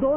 2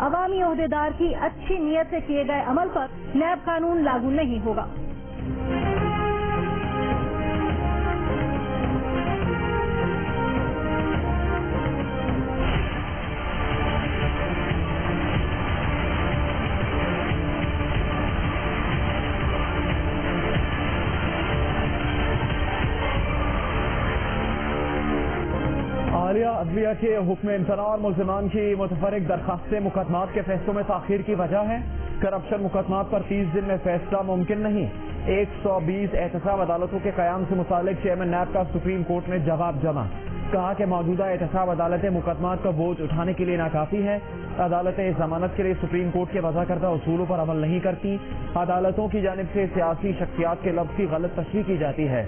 عوامی عہدیدار کی اچھی نیت سے کیے گئے عمل پر نیب قانون لاگو نہیں ہوگا۔ حالیہ عدلیہ کے حکم امتناع اور ملزمان کی متفرق درخواستیں مقدمات کے فیصلوں میں تاخیر کی وجہ ہے۔ کرپشن مقدمات پر 30 دن میں فیصلہ ممکن نہیں۔ 120 احتساب عدالتوں کے قیام سے متعلق چیئرمین نیب کا سپریم کورٹ میں جواب جمع۔ کہا کہ موجودہ احتساب عدالتیں مقدمات کا بوجھ اٹھانے کے لیے ناکافی ہے۔ عدالتیں ضمانت کے لیے سپریم کورٹ کے وضع کردہ اصولوں پر عمل نہیں کرتی۔ عدالتوں کی جانب سے سیاسی شخصیات کے لفظ کی غلط تشریح کی جاتی ہے۔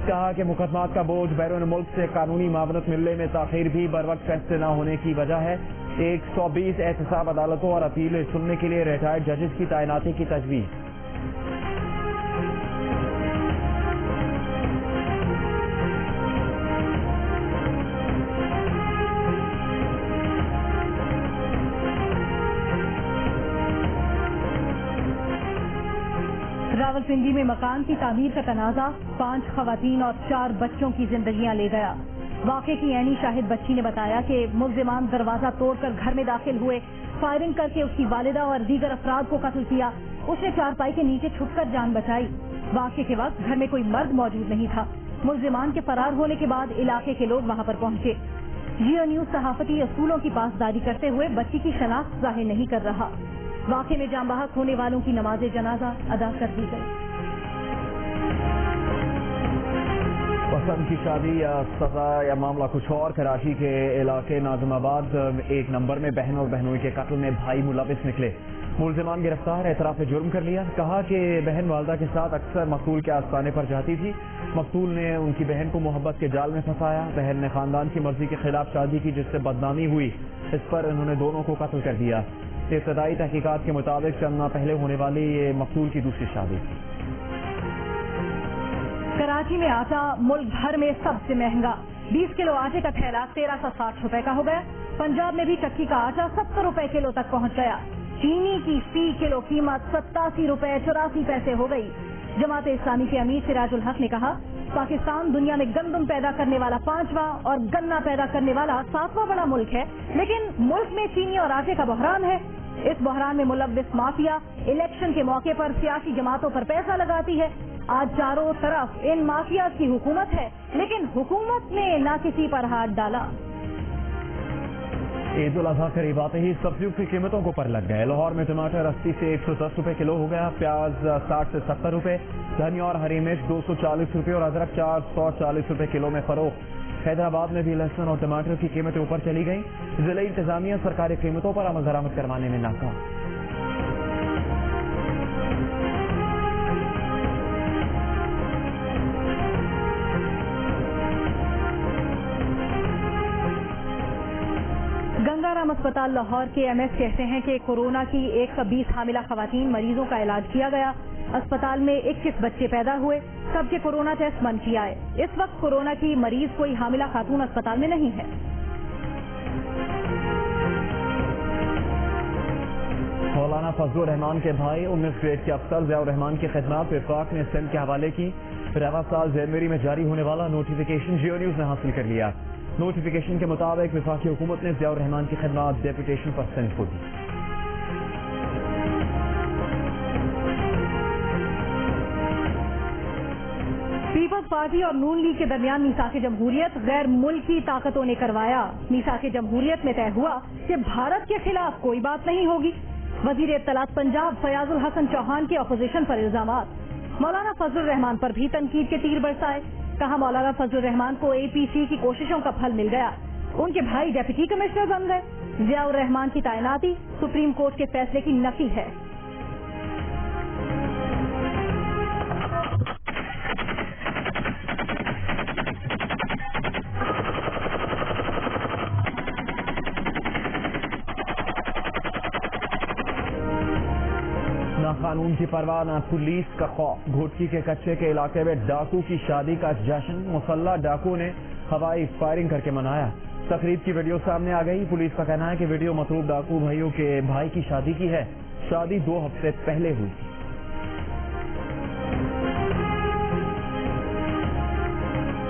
کہا کہ مقدمات کا بوجھ بیرون ملک سے قانونی معاونت ملنے میں تاخیر بھی بروقت فیصلے نہ ہونے کی وجہ ہے۔ 120 احتساب عدالتوں اور اپیلیں سننے کے لیے ریٹائرڈ ججز کی تعیناتی کی تجویز۔ راولپنڈی میں مکان کی تعمیر کا تنازع 5 خواتین اور 4 بچوں کی زندگیاں لے گیا۔ واقعے کی عینی شاہد بچی نے بتایا کہ ملزمان دروازہ توڑ کر گھر میں داخل ہوئے، فائرنگ کر کے اس کی والدہ اور دیگر افراد کو قتل کیا۔ اس نے چارپائی کے نیچے چھپ کر جان بچائی۔ واقعے کے وقت گھر میں کوئی مرد موجود نہیں تھا۔ ملزمان کے فرار ہونے کے بعد علاقے کے لوگ وہاں پر پہنچے۔ جیو نیوز صحافتی اصولوں کی پاسداری کرتے ہوئے بچی کی شناخت ظاہر نہیں کر رہا۔ واقعے میں جاں بحق ہونے والوں کی نماز جنازہ ادا کر دی گئی۔ پسند کی شادی یا سزا یا معاملہ کچھ اور۔ کراچی کے علاقے ناظم آباد 1 نمبر میں بہن اور بہنوئی کے قتل میں بھائی ملوث نکلے۔ ملزمان گرفتار، اعتراف جرم کر لیا۔ کہا کہ بہن والدہ کے ساتھ اکثر مقتول کے آستانے پر جاتی تھی۔ مقتول نے ان کی بہن کو محبت کے جال میں پھنسایا۔ بہن نے خاندان کی مرضی کے خلاف شادی کی جس سے بدنامی ہوئی۔ اس پر انہوں نے دونوں کو قتل کر دیا۔ ابتدائی تحقیقات کے مطابق چند ماہ پہلے ہونے والی یہ مقتول کی دوسری شادی تھی۔ کراچی میں آٹا ملک بھر میں سب سے مہنگا۔ 20 کلو آٹے کا تھیلا 1360 روپے کا ہو گیا۔ پنجاب میں بھی چکی کا آٹا 70 روپے کلو تک پہنچ گیا۔ چینی کی فی کلو قیمت 87 روپے 84 پیسے ہو گئی۔ جماعت اسلامی کے امیر سراج الحق نے کہا پاکستان دنیا میں گندم پیدا کرنے والا 5واں اور گنا پیدا کرنے والا 7واں بڑا ملک ہے، لیکن ملک میں چینی اور آٹے کا بحران ہے۔ اس بحران میں ملوث مافیا الیکشن کے موقع پر سیاسی جماعتوں پر پیسہ لگاتی ہے۔ آج چاروں طرف ان مافیا کی حکومت ہے، لیکن حکومت نے نہ کسی پر ہاتھ ڈالا۔ عید الاضحیٰ قریب آتے ہی سبزیوں کی قیمتوں کو پر لگ گئے۔ لاہور میں ٹماٹر 80 سے 110 روپے کلو ہو گیا، پیاز 60 سے 70 روپے، دھنیا اور ہری مرچ 240 روپے اور ادرک 440 روپے کلو میں فروخت۔ حیدرآباد میں بھی لہسن اور ٹماٹر کی قیمتیں اوپر چلی گئیں۔ ضلعی انتظامیہ سرکاری قیمتوں پر عمل درآمد کروانے میں ناکام۔ گنگا رام اسپتال لاہور کے ایم ایس کہتے ہیں کہ کورونا کی 120 حاملہ خواتین مریضوں کا علاج کیا گیا۔ اسپتال میں 21 بچے پیدا ہوئے، سب کے کورونا ٹیسٹ منفی آئے۔ اس وقت کورونا کی مریض کوئی حاملہ خاتون اسپتال میں نہیں ہے۔ مولانا فضل الرحمان کے بھائی 19 گریڈ کے افسر ضیاء الرحمان کی خدمات وفاق نے سندھ کے حوالے کی۔ رواں سال جنوری میں جاری ہونے والا نوٹیفیکیشن جیو نیوز نے حاصل کر لیا۔ نوٹیفیکیشن کے مطابق وفاقی حکومت نے ضیاء الرحمان کی خدمات ڈیپوٹیشن پر سندھ کو دی۔ پیپلز پارٹی اور نون لیگ کے درمیان میثاق جمہوریت غیر ملکی طاقتوں نے کروایا۔ میثاق جمہوریت میں طے ہوا کہ بھارت کے خلاف کوئی بات نہیں ہوگی۔ وزیر اطلاعات پنجاب فیاض الحسن چوہان کے اپوزیشن پر الزامات۔ مولانا فضل الرحمان پر بھی تنقید کے تیر برسائے۔ کہا مولانا فضل الرحمان کو اے پی سی کی کوششوں کا پھل مل گیا، ان کے بھائی ڈپٹی کمشنر بن گئے۔ ضیاء الرحمان کی تعیناتی سپریم کورٹ کے فیصلے کی نفی ہے۔ نہ قانون کی پرواہ نہ پولیس کا خوف، گھوٹکی کے کچے کے علاقے میں ڈاکو کی شادی کا جشن، مسلح ڈاکو نے ہوائی فائرنگ کر کے منایا۔ تقریب کی ویڈیو سامنے آ گئی. پولیس کا کہنا ہے کہ ویڈیو مطلوب ڈاکو بھائیوں کے بھائی کی شادی کی ہے. شادی 2 ہفتے پہلے ہوئی تھی.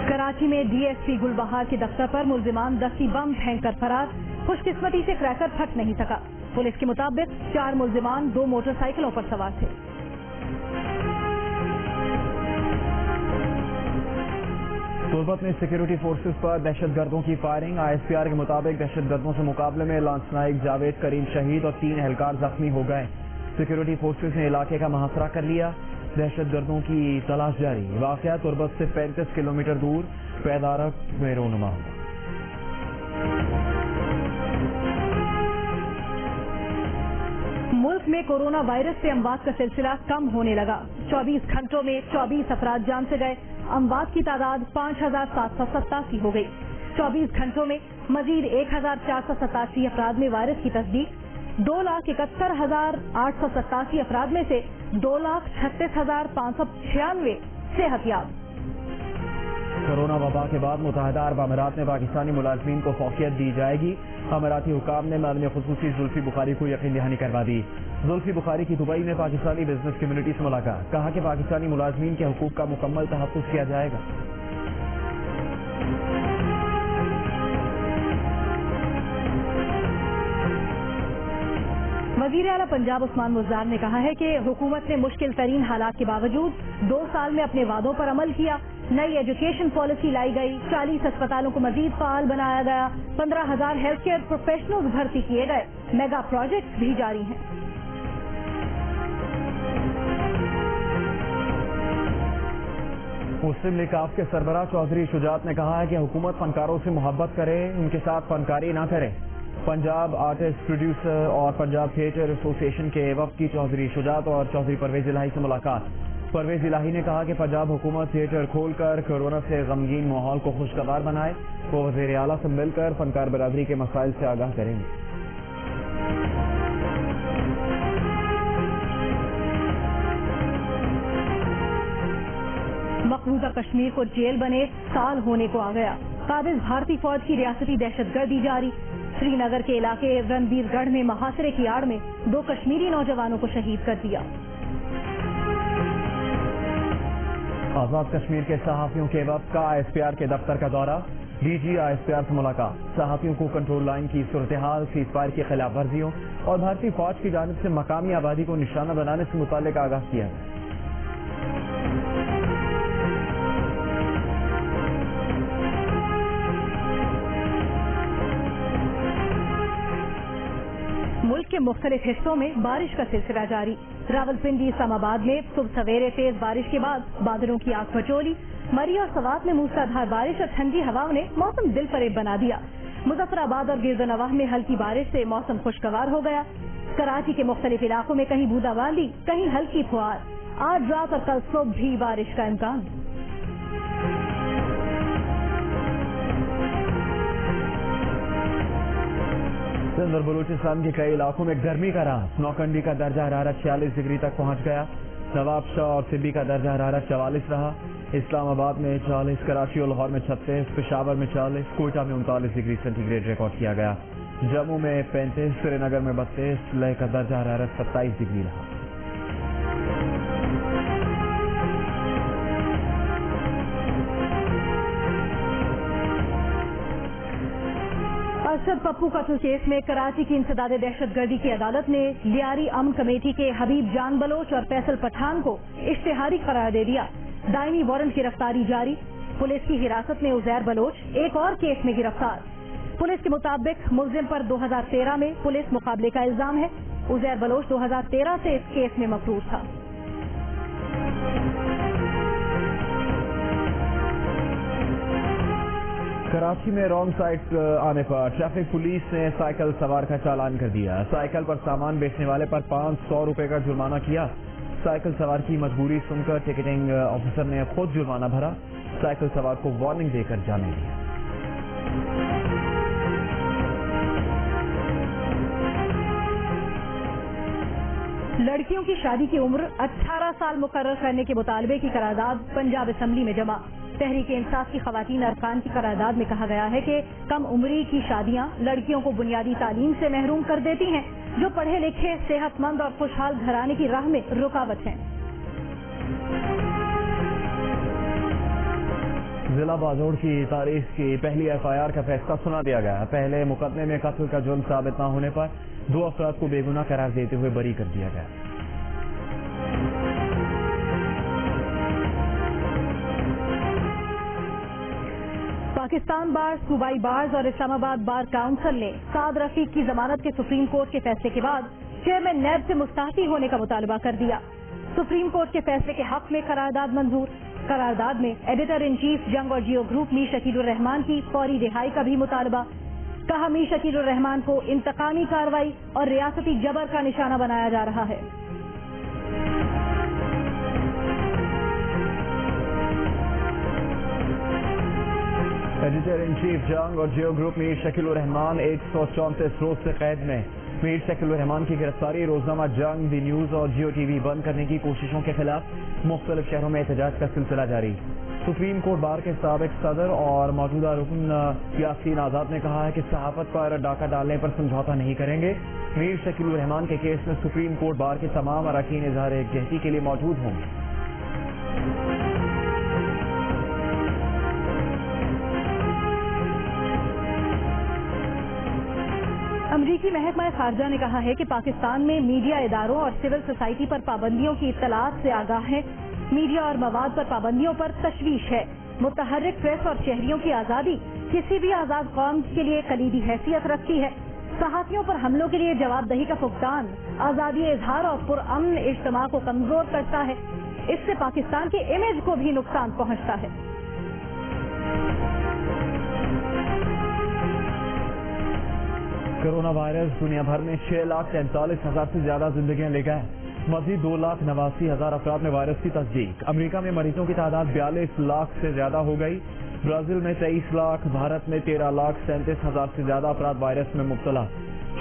کراچی میں ڈی ایس پی گل بہار کے دفتر پر ملزمان دستی بم پھینک کر فرار. خوش قسمتی سے کریکر پھٹ نہیں سکا. پولیس کے مطابق 4 ملزمان 2 موٹر سائیکلوں پر سوار تھے. تربت میں سیکورٹی فورسز پر دہشت گردوں کی firing. I S P are کے مطابق دہشت گردوں سے مقابلے میں لانس نائک جاوید کریم شہید اور 3 اہلکار زخمی ہو گئے. سیکورٹی فورسز نے علاقے کا محاصرہ کر لیا. دہشت گردوں کی تلاش جاری. واقعہ تربت سے 35 کلومیٹر دور پیدارک میں رونما ہوا. ملک میں کورونا وائرس سے اموات کا سلسلہ کم ہونے لگا. 24 گھنٹوں میں 24 افراد جان سے گئے. اموات کی تعداد 5787 ہو گئی. 24 گھنٹوں میں مزید 1487 افراد میں وائرس کی تصدیق. 2,71,887 افراد میں سے 2,36,596 صحت یاب. کورونا وبا کے بعد متحدہ عرب امارات میں پاکستانی ملازمین کو فوقیت دی جائے گی. اماراتی حکام نے معلم خصوصی زلفی بخاری کو یقین دہانی کروا دی. زلفی بخاری کی دبئی میں پاکستانی بزنس کمیونٹی سے ملاقات. کہا کہ پاکستانی ملازمین کے حقوق کا مکمل تحفظ کیا جائے گا. وزیر اعلیٰ پنجاب عثمان مزار نے کہا ہے کہ حکومت نے مشکل ترین حالات کے باوجود 2 سال میں اپنے وعدوں پر عمل کیا. نئی ایجوکیشن پالیسی لائی گئی. 40 اسپتالوں کو مزید فعال بنایا گیا. 15,000 ہیلتھ کیئر پروفیشنلز بھرتی کیے گئے. میگا پروجیکٹس بھی جاری ہیں. مسلم لیگ کاف کے سربراہ چودھری شجاعت نے کہا ہے کہ حکومت فنکاروں سے محبت کرے, ان کے ساتھ فنکاری نہ کرے. پنجاب آرٹسٹ پروڈیوسر اور پنجاب تھیٹر ایسوسی ایشن کے وفد کی چودھری شجاعت اور چودھری پرویز الہی سے ملاقات. پرویز الہی نے کہا کہ پنجاب حکومت تھیٹر کھول کر کورونا سے غمگین ماحول کو خوشگوار بنائے. وہ وزیر اعلیٰ سے مل کر فنکار برادری کے مسائل سے آگاہ کریں گے. مقبوضہ کشمیر کو جیل بنے سال ہونے کو آ گیا. قابض بھارتی فوج کی ریاستی دہشت گردی جاری. سری نگر کے علاقے رنبیر گڑھ میں محاصرے کی آڑ میں 2 کشمیری نوجوانوں کو شہید کر دیا. آزاد کشمیر کے صحافیوں کے وفد کا آئی ایس پی آر کے دفتر کا دورہ. D G I S P R سے ملاقات. صحافیوں کو کنٹرول لائن کی صورتحال, سیز فائر کی خلاف ورزیوں اور بھارتی فوج کی جانب سے مقامی آبادی کو نشانہ بنانے سے متعلق آگاہ کیا. ملک کے مختلف حصوں میں بارش کا سلسلہ جاری. راولپنڈی, اسلام آباد میں صبح سویرے تیز بارش کے بعد بادلوں کی آنکھ مچولی. مری اور سوات میں موسلادھار بارش اور ٹھنڈی ہواؤں نے موسم دل فریب بنا دیا. مظفر آباد اور گرد و نواح میں ہلکی بارش سے موسم خوشگوار ہو گیا. کراچی کے مختلف علاقوں میں کہیں بوندا باندی, کہیں ہلکی پھوار. آج رات اور کل صبح بھی بارش کا امکان. سندھ اور بلوچستان کے کئی علاقوں میں گرمی کا راحت. نوکنڈی کا درجہ حرارت 46 ڈگری تک پہنچ گیا. نواب شاہ اور سبی کا درجہ حرارت 44 رہا. اسلام آباد میں 40, کراچی اور لاہور میں 36, پشاور میں 40, کوئٹہ میں 39 ڈگری سینٹی گریڈ ریکارڈ کیا گیا. جموں میں 35, سری نگر میں 32, لیہ کا درجہ حرارت 27 ڈگری رہا. ارشد پپو قتل کیس میں کراچی کی انسداد دہشت گردی کی عدالت نے لیاری امن کمیٹی کے حبیب جان بلوچ اور فیصل پٹھان کو اشتہاری قرار دے دیا. دائمی وارنٹ گرفتاری جاری. پولیس کی حراست میں عزیر بلوچ ایک اور کیس میں گرفتار. پولیس کے مطابق ملزم پر 2013 میں پولیس مقابلے کا الزام ہے. عزیر بلوچ 2013 سے اس کیس میں مفروض تھا. کراچی میں رانگ سائڈ آنے پر ٹریفک پولیس نے سائیکل سوار کا چالان کر دیا. سائیکل پر سامان بیچنے والے پر 500 روپے کا جرمانہ کیا. سائیکل سوار کی مجبوری سن کر ٹکٹنگ آفیسر نے خود جرمانہ بھرا. سائیکل سوار کو وارننگ دے کر جانے دیا. لڑکیوں کی شادی کی عمر 18 سال مقرر کرنے کے مطالبے کی قرارداد پنجاب اسمبلی میں جمع. تحریک انصاف کی خواتین ارکان کی قرارداد میں کہا گیا ہے کہ کم عمری کی شادیاں لڑکیوں کو بنیادی تعلیم سے محروم کر دیتی ہیں، جو پڑھے لکھے، صحت مند اور خوشحال گھرانے کی راہ میں رکاوٹ ہیں۔ ضلع باجوڑ کی تاریخ کی پہلی FIR کا فیصلہ سنا دیا گیا۔ پہلے مقدمے میں قتل کا جرم ثابت نہ ہونے پر 2 افراد کو بے گناہ قرار دیتے ہوئے بری کر دیا گیا۔ پاکستان بار، صوبائی بارز اور اسلام آباد بار کاؤنسل نے سعد رفیق کی ضمانت کے سپریم کورٹ کے فیصلے کے بعد چیئرمین نیب سے مستعفی ہونے کا مطالبہ کر دیا۔ سپریم کورٹ کے فیصلے کے حق میں قرارداد منظور۔ قرارداد میں ایڈیٹر ان چیف جنگ اور جیو گروپ میر شکیل الرحمان کی فوری رہائی کا بھی مطالبہ۔ کہا میر شکیل الرحمان کو انتقامی کارروائی اور ریاستی جبر کا نشانہ بنایا جا رہا ہے۔ ایڈیٹر ان چیف جنگ اور جیو گروپ میر شکیل الرحمان 134 روز سے قید میں۔ میر شکیل الرحمان کی گرفتاری روزنامہ جنگ، دی نیوز اور جیو ٹی وی بند کرنے کی کوششوں کے خلاف مختلف شہروں میں احتجاج کا سلسلہ جاری۔ سپریم کورٹ بار کے سابق صدر اور موجودہ رکن یاسین آزاد نے کہا ہے کہ صحافت پر ڈاکہ ڈالنے پر سمجھوتا نہیں کریں گے۔ میر شکیل الرحمان کے کیس میں سپریم کورٹ بار کے تمام اراکین اظہار یکجہتی کے لیے موجود ہوں گے۔ امریکی محکمہ خارجہ نے کہا ہے کہ پاکستان میں میڈیا اداروں اور سول سوسائٹی پر پابندیوں کی اطلاعات سے آگاہ ہے۔ میڈیا اور مواد پر پابندیوں پر تشویش ہے۔ متحرک پریس اور شہریوں کی آزادی کسی بھی آزاد قوم کے لیے کلیدی حیثیت رکھتی ہے۔ صحافیوں پر حملوں کے لیے جواب دہی کا فقدان آزادی اظہار اور پرامن اجتماع کو کمزور کرتا ہے۔ اس سے پاکستان کے امیج کو بھی نقصان پہنچتا ہے۔ کرونا وائرس دنیا بھر میں 6,43,000 سے زیادہ زندگیاں لے گئے۔ مزید 2,89,000 افراد میں وائرس کی تصدیق۔ امریکہ میں مریضوں کی تعداد 42 لاکھ سے زیادہ ہو گئی۔ برازیل میں 23 لاکھ، بھارت میں 13,37,000 سے زیادہ افراد وائرس میں مبتلا۔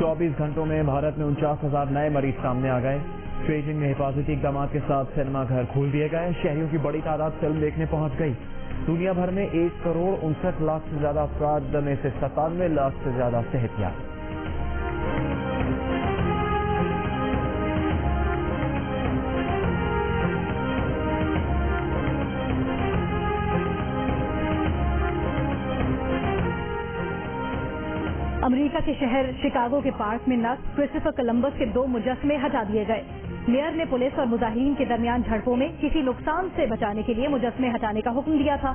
24 گھنٹوں میں بھارت میں 49,000 نئے مریض سامنے آ گئے۔ بیجنگ میں حفاظتی اقدامات کے ساتھ سینما گھر کھول دیے گئے۔ شہریوں کی بڑی تعداد فلم دیکھنے پہنچ گئی۔ دنیا بھر میں 1,59,00,000 سے زیادہ افراد میں سے 97 لاکھ سے زیادہ صحت یاب۔ امریکہ کے شہر شکاگو کے پارک میں نصب کرسٹوفر کولمبس کے 2 مجسمے ہٹا دیے گئے۔ میئر نے پولیس اور مظاہرین کے درمیان جھڑپوں میں کسی نقصان سے بچانے کے لیے مجسمے ہٹانے کا حکم دیا تھا۔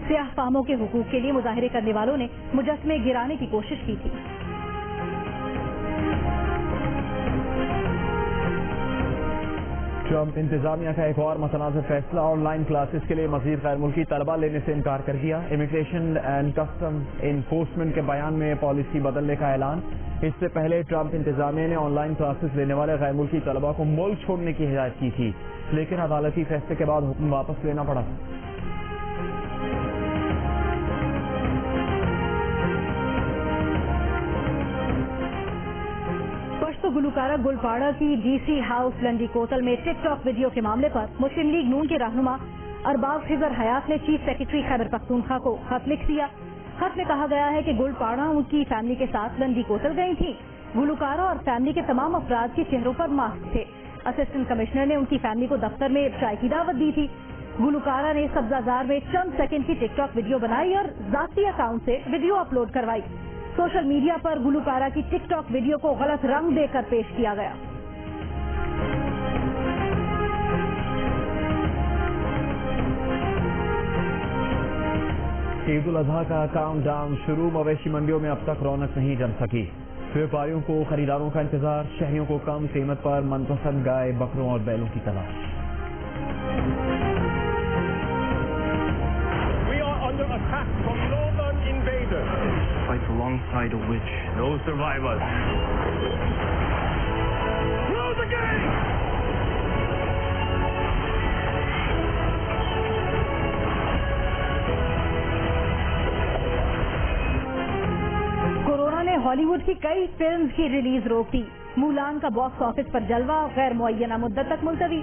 سیاہ فاموں کے حقوق کے لیے مظاہرے کرنے والوں نے مجسمے گرانے کی کوشش کی تھی۔ ٹرمپ انتظامیہ کا ایک اور متنازع فیصلہ، آن لائن کلاسز کے لیے مزید غیر ملکی طلبہ لینے سے انکار کر دیا۔ امیگریشن اینڈ کسٹم انفورسمنٹ کے بیان میں پالیسی بدلنے کا اعلان۔ اس سے پہلے ٹرمپ انتظامیہ نے آن لائن کلاسز لینے والے غیر ملکی طلبہ کو ملک چھوڑنے کی ہدایت کی تھی، لیکن عدالتی فیصلے کے بعد حکم واپس لینا پڑا۔ گلوکارہ گل پاڑا کی ڈی سی ہاؤس لنڈی کوتل میں ٹک ٹاک ویڈیو کے معاملے پر مسلم لیگ نون کے رہنما ارباب خضر حیات نے چیف سیکرٹری خیبر پختونخوا کو خط لکھ دیا۔ خط میں کہا گیا ہے کہ گل پاڑا ان کی فیملی کے ساتھ لنڈی کوتل گئی تھی۔ گلوکارہ اور فیملی کے تمام افراد کے چہروں پر ماسک تھے۔ اسسٹنٹ کمشنر نے ان کی فیملی کو دفتر میں چائے کی دعوت دی تھی۔ گلوکارہ نے سبزہ زار میں چند سیکنڈ کی ٹک ٹاک ویڈیو بنائی اور ذاتی اکاؤنٹ سے ویڈیو اپلوڈ کروائی۔ سوشل میڈیا پر گلوکارہ کی ٹک ٹاک ویڈیو کو غلط رنگ دے کر پیش کیا گیا۔ عید الاضحیٰ کا کاؤنٹ ڈاؤن شروع، مویشی منڈیوں میں اب تک رونق نہیں جم سکی۔ ویپاریوں کو خریداروں کا انتظار، شہریوں کو کم قیمت پر من پسند گائے، بکروں اور بیلوں کی تلاش۔ We are under attack from northern invaders. Fight alongside a witch. No survivors. Close the gate! Corona نے ہالی ووڈ کی کئی فلمز کی ریلیز روک دی۔ مولان کا باکس آفس پر جلوہ غیر معینہ مدت تک ملتوی۔